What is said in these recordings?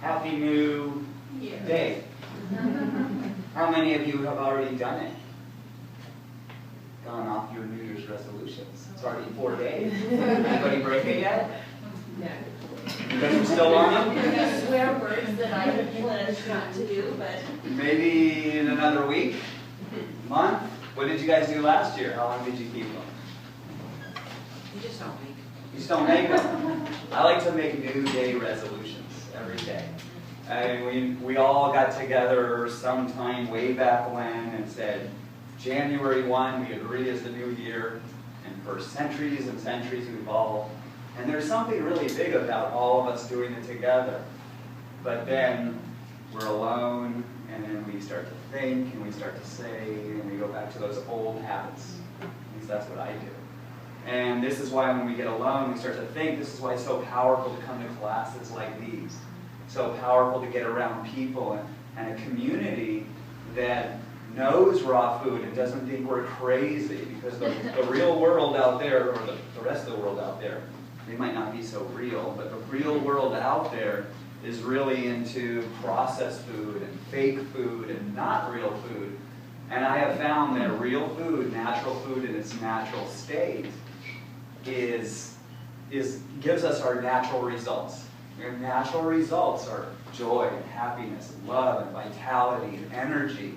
Happy New Day. How many of you have already done it? Gone off your New Year's resolutions. It's already 4 days. Anybody break it yet? No. You guys are still on them? You swear words that I pledged not to do, but... Maybe in another week? Month? What did you guys do last year? How long did you keep them? You just don't make. You just don't make them. I like to make New Day resolutions every day. And we all got together sometime way back when and said, January 1, we agree is the new year, and for centuries and centuries we've all, and there's something really big about all of us doing it together. But then we're alone, and then we start to think, and we start to say, and we go back to those old habits. At least that's what I do. And this is why when we get alone, we start to think, this is why it's so powerful to come to classes like these. So powerful to get around people and a community that knows raw food and doesn't think we're crazy, because the real world out there, or the rest of the world out there, they might not be so real, but the real world out there is really into processed food and fake food and not real food. And I have found that real food, natural food in its natural state, gives us our natural results. Your natural results are joy and happiness and love and vitality and energy.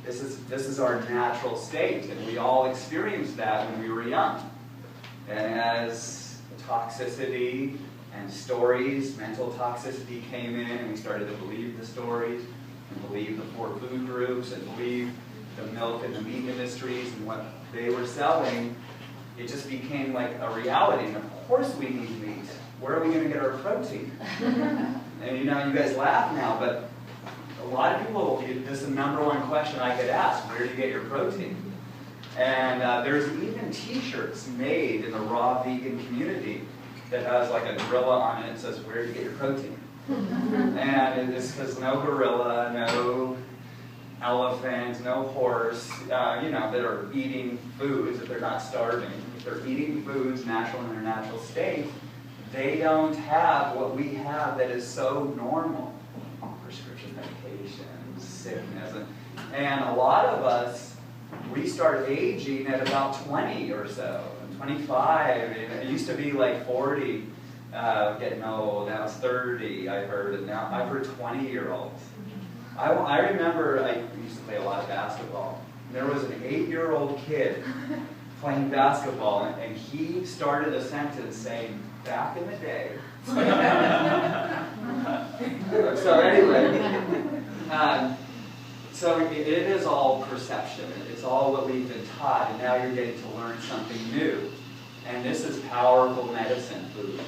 This is our natural state, and we all experienced that when we were young. And as toxicity and stories, mental toxicity came in, and we started to believe the stories, and believe the 4 food groups, and believe the milk and the meat industries and what they were selling, it just became like a reality. And of course we need meat. Where are we going to get our protein? And you know, you guys laugh now, but a lot of people, this is the #1 question I get asked: where do you get your protein? And there's even T-shirts made in the raw vegan community that has like a gorilla on it and says, where do you get your protein? And it's because no gorilla, no elephant, no horse, you know, that are eating foods, if they're not starving, if they're eating foods natural in their natural state, they don't have what we have that is so normal. Prescription medications, sickness, and a lot of us, we start aging at about 20 or so, 25. It used to be like 40, getting old. Now it's 30, I heard, and now I've heard 20-year-olds. I remember I used to play a lot of basketball. There was an 8-year-old kid playing basketball, and he started a sentence saying, back in the day. So anyway, so it is all perception. It's all what we've been taught, and now you're getting to learn something new. And this is powerful medicine food.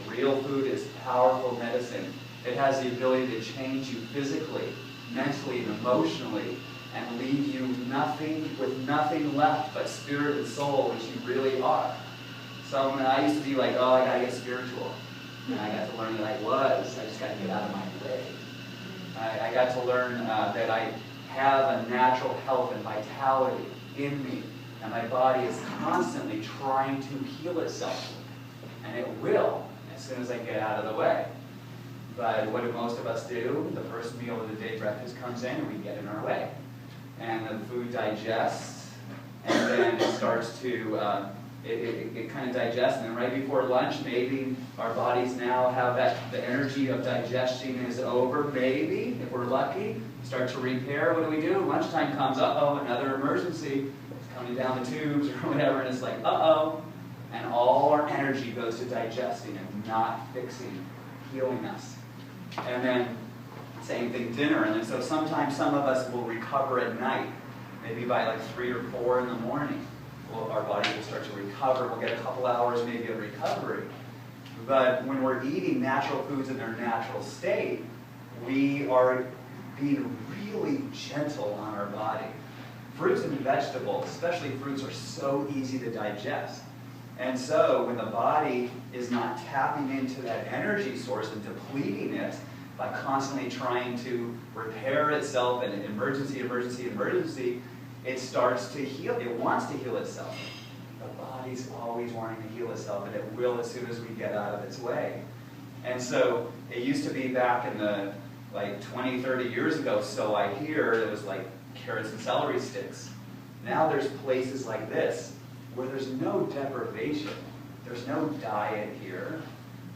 Real food is powerful medicine. It has the ability to change you physically, mentally, and emotionally, and leave you with nothing left but spirit and soul, which you really are. So when I used to be like, oh, I gotta get spiritual. And I got to learn that I just gotta get out of my way. I got to learn that I have a natural health and vitality in me, and my body is constantly trying to heal itself. And it will, as soon as I get out of the way. But what do most of us do? The first meal of the day, breakfast, comes in, and we get in our way. And the food digests, and then it starts to, it kind of digests, and then right before lunch, maybe our bodies now have the energy of digestion is over, maybe, if we're lucky, start to repair. What do? Lunchtime comes, uh-oh, another emergency, it's coming down the tubes or whatever, and it's like, uh-oh, and all our energy goes to digesting and not fixing, healing us. And then, same thing, dinner, and then so sometimes some of us will recover at night, maybe by like 3 or 4 in the morning. Well, our body will start to recover. We'll get a couple hours maybe of recovery. But when we're eating natural foods in their natural state, we are being really gentle on our body. Fruits and vegetables, especially fruits, are so easy to digest. And so when the body is not tapping into that energy source and depleting it by constantly trying to repair itself and emergency, it starts to heal. It wants to heal itself. The body's always wanting to heal itself, and it will as soon as we get out of its way. And so it used to be back in the like 20, 30 years ago, so I hear, it was like carrots and celery sticks. Now there's places like this where there's no deprivation. There's no diet here.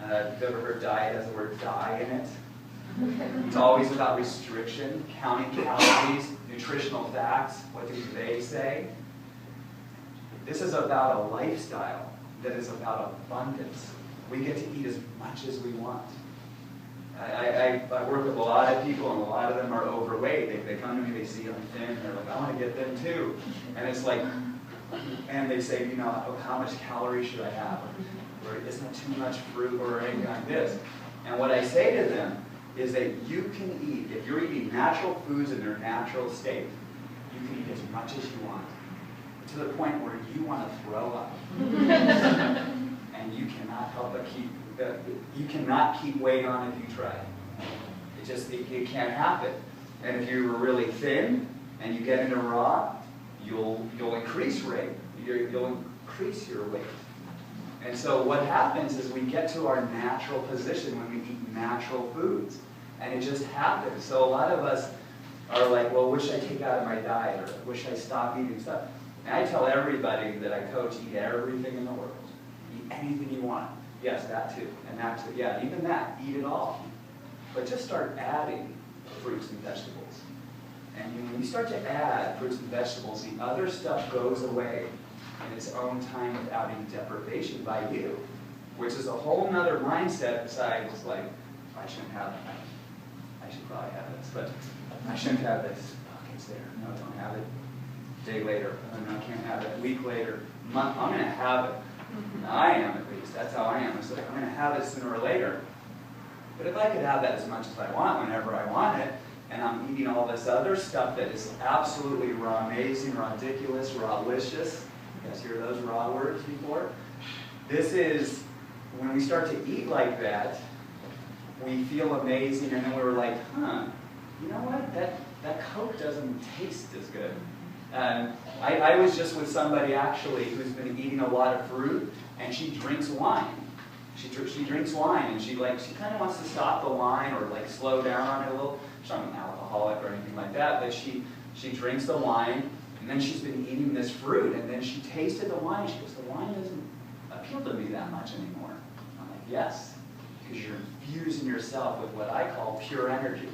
If you've ever heard diet has the word die in it. It's always about restriction, counting calories, nutritional facts. What do they say? This is about a lifestyle that is about abundance. We get to eat as much as we want. I work with a lot of people, and a lot of them are overweight. They come to me, they see I'm thin, and they're like, I want to get thin too. And it's like, and they say, you know, oh, how much calories should I have? Or isn't it too much fruit or anything like this? And what I say to them is that you can eat, if you're eating natural foods in their natural state, you can eat as much as you want, to the point where you want to throw up. And you cannot help but you cannot keep weight on if you try. It can't happen. And if you're really thin and you get into raw, you'll increase weight. You'll increase your weight. And so what happens is we get to our natural position when we eat natural foods. And it just happens. So a lot of us are like, well, what should I take out of my diet? Or wish I stopped eating stuff. And I tell everybody that I coach, eat everything in the world. Eat anything you want. Yes, that too. And that too. Yeah, even that. Eat it all. But just start adding fruits and vegetables. And when you start to add fruits and vegetables, the other stuff goes away in its own time without any deprivation by you. Which is a whole nother mindset besides like, I shouldn't have that. I should probably have this, but I shouldn't have this. Oh, it's there. No, don't have it. Day later. Oh, no, I can't have it. A week later. Month. I'm going to have it. I am, at least. That's how I am. It's like, I'm going to have it sooner or later. But if I could have that as much as I want, whenever I want it, and I'm eating all this other stuff that is absolutely raw, amazing, ridiculous, rawlicious. You guys hear those raw words before? This is, when we start to eat like that, we feel amazing, and then we're like, huh, you know what? That Coke doesn't taste as good. I was just with somebody actually who's been eating a lot of fruit, and she drinks wine. She drinks wine, and she kind of wants to stop the wine or like slow down on it a little. She's not an alcoholic or anything like that, but she drinks the wine, and then she's been eating this fruit, and then she tasted the wine. She goes, the wine doesn't appeal to me that much anymore. I'm like, yes, because you're infusing yourself with what I call pure energy.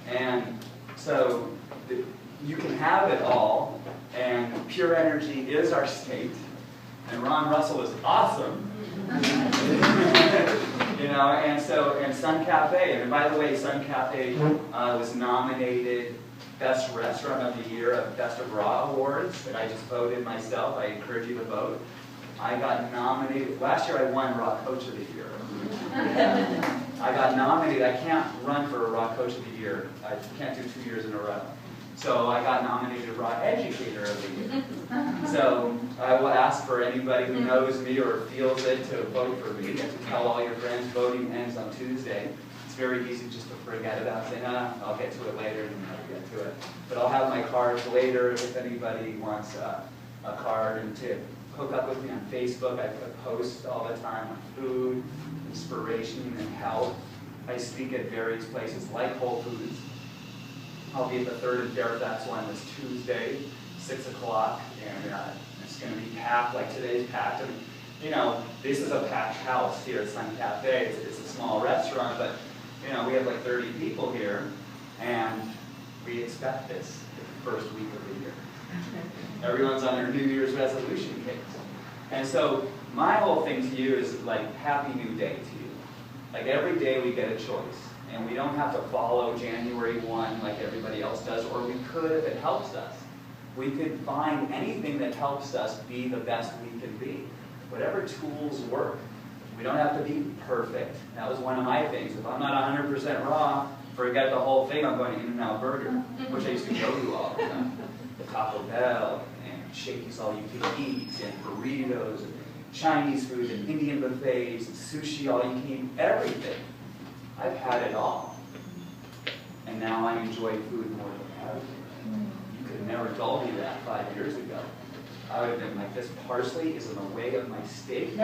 And so you can have it all, and pure energy is our state. And Ron Russell is awesome. You know, and Sun Cafe, and by the way, Sun Cafe was nominated Best Restaurant of the Year at Best of Raw Awards, and I just voted myself. I encourage you to vote. I got nominated. Last year I won Raw Coach of the Year. I got nominated. I can't run for a Raw Coach of the Year. I can't do 2 years in a row. So I got nominated Raw Educator of the Year. So I will ask for anybody who knows me or feels it to vote for me, and to tell all your friends voting ends on Tuesday. It's very easy just to forget about saying, I'll get to it later, and I'll get to it. But I'll have my cards later if anybody wants a card, and to hook up with me on Facebook. I post all the time on food, inspiration, and health. I speak at various places like Whole Foods. I'll be at the 3rd and Fairfax one this Tuesday, 6 o'clock, and it's going to be packed like today's packed. And, you know, this is a packed house here at Sun Cafe. It's a small restaurant, but, you know, we have like 30 people here, and we expect this the first week of the year. Everyone's on their New Year's resolution case. And so my whole thing to you is like, Happy New Day to you. Like every day we get a choice. And we don't have to follow January 1 like everybody else does, or we could if it helps us. We could find anything that helps us be the best we can be. Whatever tools work. We don't have to be perfect. That was one of my things. If I'm not 100% raw, forget the whole thing. I'm going to In-N-Out Burger, which I used to go to all the time. Taco Bell, and Shakey's All You Can Eat, and burritos, and Chinese food, and Indian buffets, and sushi, all you can eat, everything. I've had it all. And now I enjoy food more than ever. You could have never told me that 5 years ago. I would have been like, this parsley is in the way of my steak.